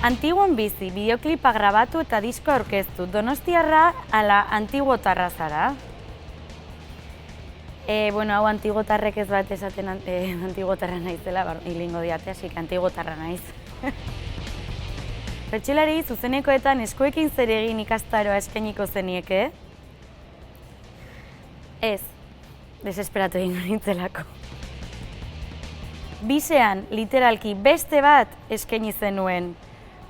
Antiguon bizi, bideoklipa grabatu eta disko aurkeztu. Donostiarra ala antiguotarra zara? Hau antiguotarrek ez bat esaten antiguotarra naizela, hilingo diate, asik antiguotarra naiz. Bertsolari zuzenekoetan eskuekin zer egin ikastaroa eskainiko zenieke? Ez, desesperatu egin nintzelako. Bisean, literalki, beste bat eskaini zenuen.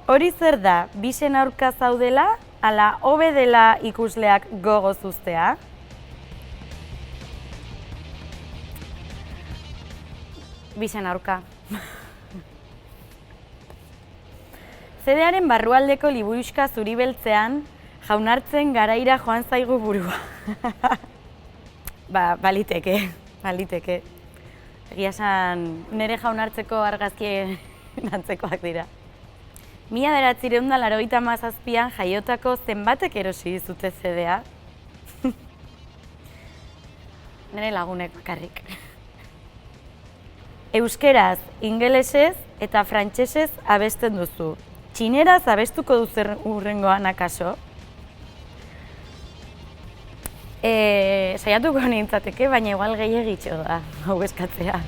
Hori zer da, bisen aurka zaudela, ala hobe dela ikusleak gogoz uztea? Bisen aurka. CD-aren barrualdeko liburuxka zuri beltzean, jaunartzen garaira joan zaigu burua. Baliteke. Egia esan, nire jaunartzeko argazkien antzekoak dira. 1987an jaiotako zenbatek erosi dizute CD-a? Nire lagunek bakarrik. Euskeraz, ingelesez eta frantsesez abesten duzu. Txineraz abestuko duzu hurrengoan akaso? Saiatuko nintzateke, baina igual gehiagitxo da, hau eskatzea.